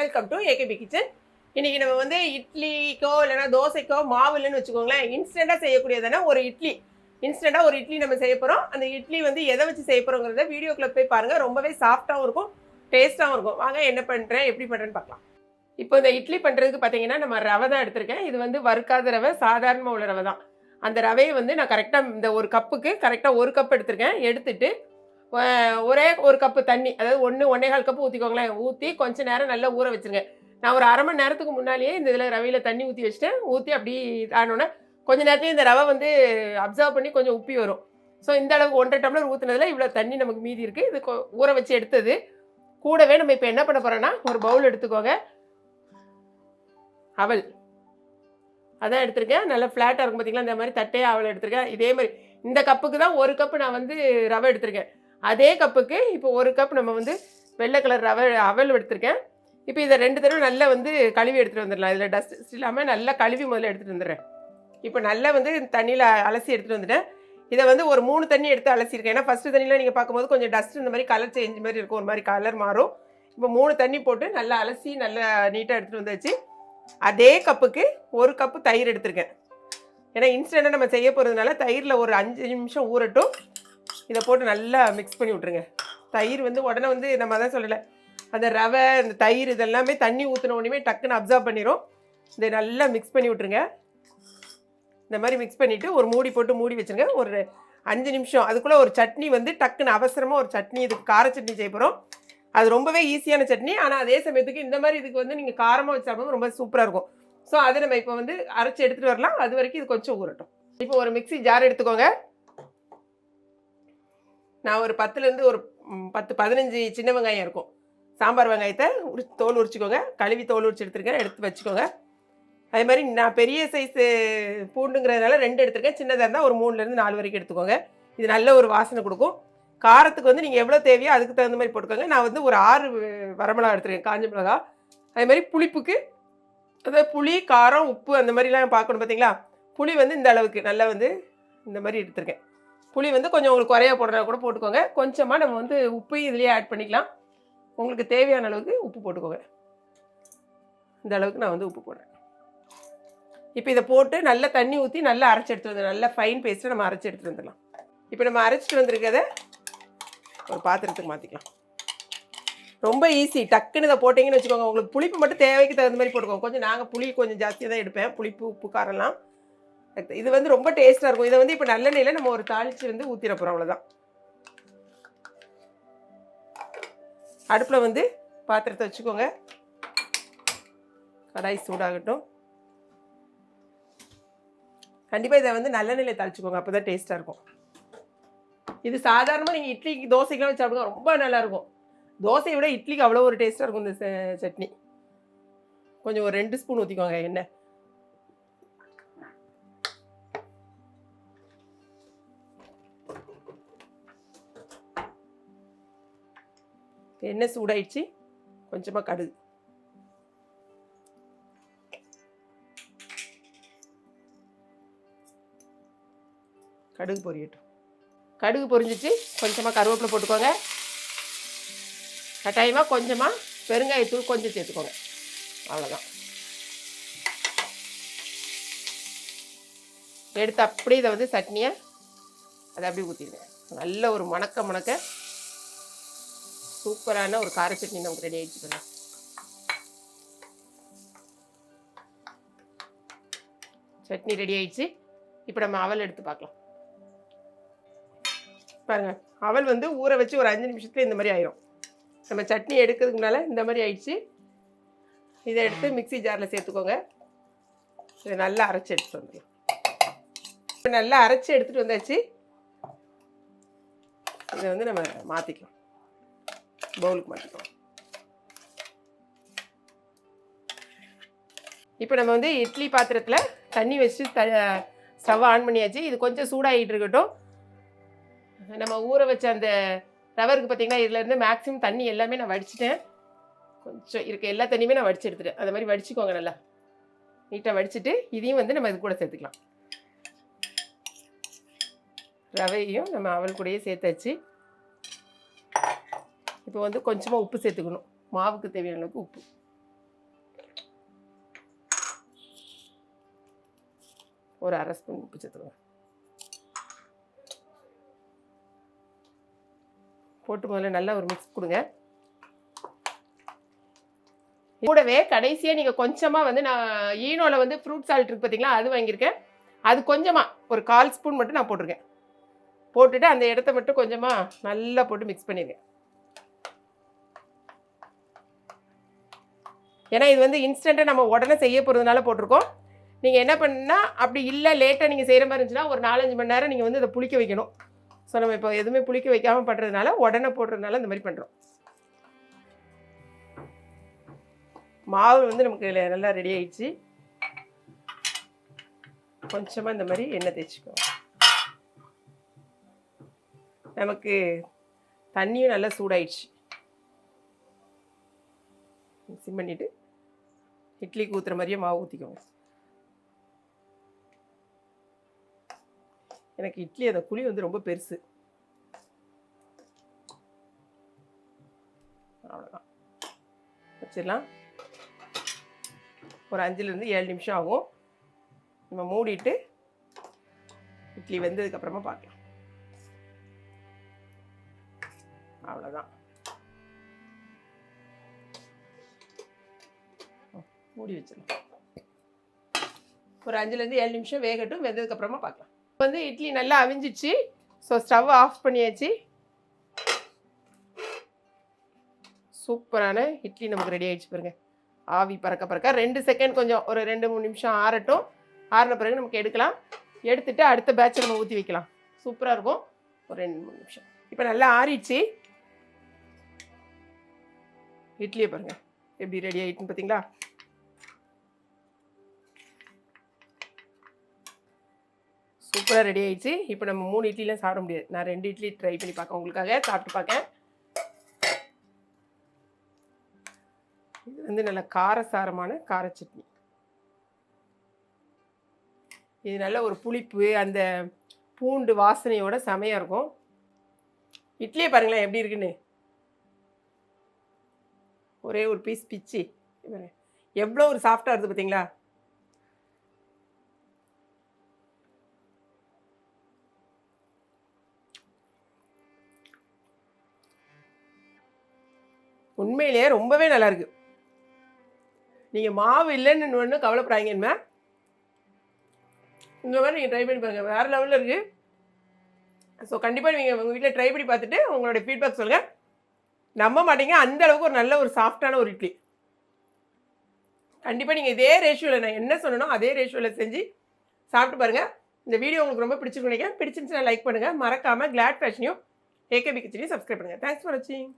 Welcome to AKP kitchen. இன்னைக்கு நம்ம வந்து இட்லிக்கோ இல்லைன்னா தோசைக்கோ மாவு இல்லைன்னு வச்சுக்கோங்களேன், இன்ஸ்டண்ட்டாக செய்யக்கூடியதானே ஒரு இட்லி. இன்ஸ்டண்ட்டாக ஒரு இட்லி நம்ம செய்ய போகிறோம். அந்த இட்லி வந்து எதை வச்சு செய்ய போகிறோங்கிறத வீடியோக்குள்ளே போய் பாருங்கள். ரொம்பவே சாஃப்டாகவும் இருக்கும், டேஸ்ட்டாகவும் இருக்கும். வாங்க என்ன பண்ணுறேன் எப்படி பண்ணுறேன்னு பார்க்கலாம். இப்போ இந்த இட்லி பண்ணுறதுக்கு பார்த்தீங்கன்னா நம்ம ரவை தான் எடுத்திருக்கேன். இது வந்து வறுக்காத ரவை, சாதாரணமாக உள்ள ரவை தான். அந்த ரவையை வந்து நான் கரெக்டாக இந்த ஒரு கப்புக்கு கரெக்டாக ஒரு கப் எடுத்திருக்கேன். எடுத்துட்டு ஒரே ஒரு கப்பு தண்ணி, அதாவது 1.25 கப்பு ஊற்றிக்கோங்களேன். ஊற்றி கொஞ்சம் நேரம் நல்லா ஊற வச்சுருங்க. நான் ஒரு அரை மணி நேரத்துக்கு முன்னாலேயே இந்த இதில் ரவையில் தண்ணி ஊற்றி வச்சுட்டேன். ஊற்றி அப்படி ஆனோன்னே கொஞ்சம் நேரத்துலேயே இந்த ரவை வந்து அப்சர்வ் பண்ணி கொஞ்சம் உப்பி வரும். ஸோ இந்த அளவுக்கு 1.5 டம்ளர் ஊற்றுனதில் இவ்வளோ தண்ணி நமக்கு மீதி இருக்குது. இது ஊற வச்சு எடுத்தது. கூடவே நம்ம இப்போ என்ன பண்ண போகிறோன்னா, ஒரு பவுல் எடுத்துக்கோங்க. அவல் அதான் எடுத்திருக்கேன். நல்லா ஃப்ளாட்டாக இருக்கும் பார்த்தீங்களா, இந்த மாதிரி தட்டையே அவல் எடுத்திருக்கேன். இதே மாதிரி இந்த கப்புக்கு தான் ஒரு கப்பு நான் வந்து ரவை எடுத்திருக்கேன். அதே கப்புக்கு இப்போ ஒரு கப் நம்ம வந்து வெள்ளை கலர் அவல் எடுத்திருக்கேன். இப்போ இதை 2 தடவை நல்லா வந்து கழுவி எடுத்துகிட்டு வந்துடலாம். இதில் டஸ்ட் இல்லாமல் நல்லா கழுவி முதல்ல எடுத்துகிட்டு வந்துடுறேன். இப்போ நல்லா வந்து தண்ணியில் அலசி எடுத்துகிட்டு வந்துட்டேன். இதை வந்து ஒரு 3 தண்ணி எடுத்து அலசியிருக்கேன். ஏன்னா ஃபஸ்ட்டு தண்ணியில் நீங்கள் பார்க்கும்போது கொஞ்சம் டஸ்ட் இந்த மாதிரி கலர் சேஞ்ச் மாதிரி இருக்கும், ஒரு மாதிரி கலர் மாறும். இப்போ 3 தண்ணி போட்டு நல்லா அலசி நல்லா நீட்டாக எடுத்துகிட்டு வந்தாச்சு. அதே கப்புக்கு ஒரு கப்பு தயிர் எடுத்திருக்கேன். ஏன்னா இன்ஸ்டண்ட்டாக நம்ம செய்ய போகிறதுனால தயிரில் ஒரு 5 நிமிஷம் ஊறட்டும். இதை போட்டு நல்லா மிக்ஸ் பண்ணி விட்ருங்க. தயிர் வந்து உடனே வந்து நம்ம அதான் சொல்லலை, அந்த ரவை இந்த தயிர் இதெல்லாமே தண்ணி ஊற்றின உடனே டக்குன்னு அப்சர்வ் பண்ணிடும். இதை நல்லா மிக்ஸ் பண்ணி விட்ருங்க. இந்த மாதிரி மிக்ஸ் பண்ணிவிட்டு ஒரு மூடி போட்டு மூடி வச்சுருங்க. ஒரு 5 நிமிஷம். அதுக்குள்ளே ஒரு சட்னி வந்து டக்குன்னு அவசரமாக ஒரு சட்னி, இதுக்கு கார சட்னி செய்ய போகிறோம். அது ரொம்பவே ஈஸியான சட்னி. ஆனால் அதே சமயத்துக்கு இந்த மாதிரி இதுக்கு வந்து நீங்கள் காரமாக வச்சாலும் ரொம்ப சூப்பராக இருக்கும். ஸோ அதை நம்ம இப்போ வந்து அரைச்சி எடுத்துகிட்டு வரலாம். அது வரைக்கும் இது கொஞ்சம் ஊறட்டும். இப்போ ஒரு மிக்ஸி ஜார் எடுத்துக்கோங்க. நான் ஒரு 10லேருந்து ஒரு 10-15 சின்ன வெங்காயம் இருக்கும். சாம்பார் வெங்காயத்தை தோல் உரிச்சிக்கோங்க. கழுவி தோல் உரிச்சு எடுத்துருக்கேன், எடுத்து வச்சுக்கோங்க. அதே மாதிரி நான் பெரிய சைஸு பூண்டுங்கிறதுனால 2 எடுத்துருக்கேன். சின்னதாக இருந்தால் ஒரு 3லேருந்து 4 வரைக்கும் எடுத்துக்கோங்க. இது நல்ல ஒரு வாசனை கொடுக்கும். காரத்துக்கு வந்து நீங்கள் எவ்வளோ தேவையோ அதுக்கு தகுந்த மாதிரி போட்டுக்கோங்க. நான் வந்து ஒரு 6 வரமிளகா எடுத்துருக்கேன், காஞ்ச மிளகா. அதே மாதிரி புளிப்புக்கு, அதாவது புளி, காரம், உப்பு அந்த மாதிரிலாம் பார்க்கணும் பார்த்தீங்களா. புளி வந்து இந்த அளவுக்கு நல்லா வந்து இந்த மாதிரி எடுத்துருக்கேன். புளி வந்து கொஞ்சம் உங்களுக்கு குறையா போடுறா கூட போட்டுக்கோங்க. கொஞ்சமாக நம்ம வந்து உப்பையும் இதுலேயே ஆட் பண்ணிக்கலாம். உங்களுக்கு தேவையான அளவுக்கு உப்பு போட்டுக்கோங்க. இந்த அளவுக்கு நான் வந்து உப்பு போடுறேன். இப்போ இதை போட்டு நல்லா தண்ணி ஊற்றி நல்லா அரைச்சி எடுத்துகிட்டு வந்துடலாம். நல்லா ஃபைன் பேஸ்ட்டை நம்ம அரைச்சி எடுத்துகிட்டு வந்துடலாம். இப்போ நம்ம அரைச்சிட்டு வந்திருக்கதை ஒரு பாத்திரத்துக்கு மாற்றிக்கலாம். ரொம்ப ஈஸி. டக்குன்னு இதை போட்டிங்கன்னு வச்சுக்கோங்க. உங்களுக்கு புளிப்பு மட்டும் தேவைக்கு தகுந்த மாதிரி போட்டுக்கோங்க. கொஞ்சம் நாங்கள் புளி கொஞ்சம் ஜாஸ்தியாக தான் எடுப்பேன், புளிப்பு உப்பு காரம்லாம். இது வந்து ரொம்ப டேஸ்ட்டாக இருக்கும். இதை வந்து இப்போ நல்லெண்ணெயில் நம்ம ஒரு தாளித்து வந்து ஊற்றிட போகிறோம், அவ்வளோதான். அடுப்பில் வந்து பாத்திரத்தை வச்சுக்கோங்க. கடாய் சூடாகட்டும். கண்டிப்பாக இதை வந்து நல்லெண்ணெயில் தாளிச்சுக்கோங்க, அப்போ தான் டேஸ்ட்டாக இருக்கும். இது சாதாரணமாக நீங்கள் இட்லிக்கு தோசைக்கெலாம் வச்சு சாப்பிடுங்க, ரொம்ப நல்லாயிருக்கும். தோசையை விட இட்லிக்கு அவ்வளோ ஒரு டேஸ்ட்டாக இருக்கும் இந்த சட்னி. கொஞ்சம் ஒரு 2 ஸ்பூன் ஊற்றிக்கோங்க எண்ணெய். எண்ணெய் சூடாயிடுச்சு. கொஞ்சமாக கடுகு, கடுகு பொரியட்டும். கடுகு பொரிஞ்சிச்சு. கொஞ்சமாக கருவேப்பிலை போட்டுக்கோங்க. கட்டாயமாக கொஞ்சமாக பெருங்காயத்தூள் கொஞ்சம் சேர்த்துக்கோங்க, அவ்வளோதான். எடுத்து அப்படியே இதை வந்து சட்னியை அதை அப்படியே ஊற்றிடுங்க. நல்ல ஒரு மணக்க சூப்பரான ஒரு கார சட்னி நமக்கு ரெடி ஆகிடுச்சு. பாருங்க, சட்னி ரெடி ஆயிடுச்சு. இப்போ நம்ம அவல் எடுத்து பார்க்கலாம். பாருங்கள், அவல் வந்து ஊற வச்சு ஒரு 5 நிமிஷத்துல இந்த மாதிரி ஆயிரும். நம்ம சட்னி எடுக்கிறதுக்கு முன்னால் இந்த மாதிரி ஆயிடுச்சு. இதை எடுத்து மிக்ஸி ஜாரில் சேர்த்துக்கோங்க. இதை நல்லா அரைச்சி எடுத்துகிட்டு வந்துடலாம். இப்போ நல்லா அரைச்சி எடுத்துகிட்டு வந்தாச்சு. இதை வந்து நம்ம மாற்றிக்கலாம், பவுலுக்கு மாற்றிக்கலாம். இப்போ நம்ம வந்து இட்லி பாத்திரத்தில் தண்ணி வச்சு ஸ்டவ் ஆன் பண்ணியாச்சு. இது கொஞ்சம் சூடாகிட்டு இருக்கட்டும். நம்ம ஊற வச்ச அந்த ரவருக்கு பார்த்தீங்கன்னா இதுலேருந்து மேக்ஸிமம் தண்ணி எல்லாமே நான் வடிச்சிட்டேன். கொஞ்சம் இருக்க எல்லா தண்ணியுமே நான் வடிச்சு எடுத்துட்டேன். அது மாதிரி வடிச்சுக்கோங்க, நல்லா நீட்டாக வடிச்சிட்டு இதையும் வந்து நம்ம இது கூட சேர்த்துக்கலாம். ரவையும் நம்ம அவல் கூடயே சேர்த்தாச்சு. இப்போ வந்து கொஞ்சமாக உப்பு சேர்த்துக்கணும், மாவுக்கு தேவையான அளவுக்கு உப்பு. ஒரு 1/2 ஸ்பூன் உப்பு சேர்த்துருங்க. போட்டு முதல்ல நல்லா ஒரு மிக்ஸ் கொடுங்க. கூடவே கடைசியாக நீங்கள் கொஞ்சமாக வந்து நான் ஈனோவில் வந்து ஃப்ரூட் சால்ட் இருக்குது பார்த்தீங்களா, அது வாங்கியிருக்கேன். அது கொஞ்சமாக ஒரு 1/4 ஸ்பூன் மட்டும் நான் போட்டிருக்கேன். போட்டுட்டு அந்த இடத்த மட்டும் கொஞ்சமாக நல்லா போட்டு மிக்ஸ் பண்ணிடுங்க. ஏன்னா இது வந்து இன்ஸ்டண்ட்டாக நம்ம உடனே செய்ய போகிறதுனால போட்டிருக்கோம். நீங்கள் என்ன பண்ணுன்னா, அப்படி இல்லை லேட்டாக நீங்கள் செய்கிற மாதிரி இருந்துச்சுன்னா ஒரு 4-5 மணி நேரம் நீங்கள் வந்து இதை புளிக்க வைக்கணும். ஸோ நம்ம இப்போ எதுவுமே புளிக்க வைக்காமல் பண்ணுறதுனால உடனே போடுறதுனால இந்த மாதிரி பண்ணுறோம். மாவு வந்து நமக்கு நல்லா ரெடி ஆயிடுச்சு. கொஞ்சமாக இந்த மாதிரி எண்ணெய் தேய்ச்சிக்கோ. நமக்கு தண்ணியும் நல்லா சூடாயிடுச்சு. மிக்ஸ் பண்ணிவிட்டு இட்லிக்கு ஊற்றுற மாதிரியே மாவு ஊற்றிக்கோங்க. எனக்கு இட்லி அந்த குழி வந்து ரொம்ப பெருசு. அவ்வளோதான், வச்சிடலாம். ஒரு 5லேருந்து 7 நிமிஷம் ஆகும். நம்ம மூடிட்டு இட்லி வெந்ததுக்கப்புறமா பார்க்கலாம். அவ்வளோதான், மூடி வச்சிடலாம். ஒரு 5லேருந்து 7 நிமிஷம் வேகட்டும். வெந்ததுக்கப்புறமா பார்க்கலாம். வந்து இட்லி நல்லா அவிஞ்சிச்சு. ஸோ ஸ்டவ் ஆஃப் பண்ணியாச்சு. சூப்பரான இட்லி நமக்கு ரெடி ஆகிடுச்சு பாருங்க. ஆவி பறக்க பறக்க 2 செகண்ட் கொஞ்சம் ஒரு 2-3 நிமிஷம் ஆறட்டும். ஆறின பிறகு நமக்கு எடுக்கலாம். எடுத்துட்டு அடுத்த பேட்சை நம்ம ஊற்றி வைக்கலாம். சூப்பராக இருக்கும். ஒரு 2-3 நிமிஷம். இப்போ நல்லா ஆறிடுச்சு. இட்லியை பாருங்க எப்படி ரெடி ஆகிட்டுன்னு பார்த்தீங்களா. சூப்பராக ரெடி ஆகிடுச்சு. இப்போ நம்ம 3 இட்லிலாம் சாப்பிட முடியாது. நான் 2 இட்லி ட்ரை பண்ணி பார்க்க உங்களுக்காக சாப்பிட்டு பார்க்கேன். இது வந்து நல்ல காரசாரமான கார சட்னி. இது நல்ல ஒரு புளிப்பு அந்த பூண்டு வாசனையோட செமையாக இருக்கும். இட்லியை பாருங்களேன் எப்படி இருக்குன்னு. ஒரே ஒரு பீஸ் பிச்சு எவ்வளோ ஒரு சாஃப்டாக இருக்குது பார்த்தீங்களா. உண்மையிலேயே ரொம்பவே நல்லா இருக்கு. நீங்கள் மாவு இல்லைன்னு ஒன்றும் கவலைப்படாதீங்கன்னு இந்த மாதிரி நீங்கள் ட்ரை பண்ணி பாருங்கள். வேறு லெவலில் இருக்குது. ஸோ கண்டிப்பாக நீங்கள் உங்கள் வீட்டில் ட்ரை பண்ணி பார்த்துட்டு உங்களோட ஃபீட்பேக் சொல்லுங்கள். நம்ப மாட்டீங்க, அந்த அளவுக்கு ஒரு நல்ல ஒரு சாஃப்டான ஒரு இட்லி. கண்டிப்பாக நீங்கள் இதே ரேஷியோவில் நான் என்ன சொன்னனோ அதே ரேஷியோவில் செஞ்சு சாப்பிட்டு பாருங்கள். இந்த வீடியோ உங்களுக்கு ரொம்ப பிடிச்சிருக்கு நினைக்கிறேன். பிடிச்சிருந்துச்சுன்னா லைக் பண்ணுங்கள். மறக்காமல் கிளாட் ஃபேஷனையும் ஏகேபி கிச்சனையும் சப்ஸ்கிரைப் பண்ணுங்கள். தேங்க்ஸ் ஃபார் வாட்சிங்.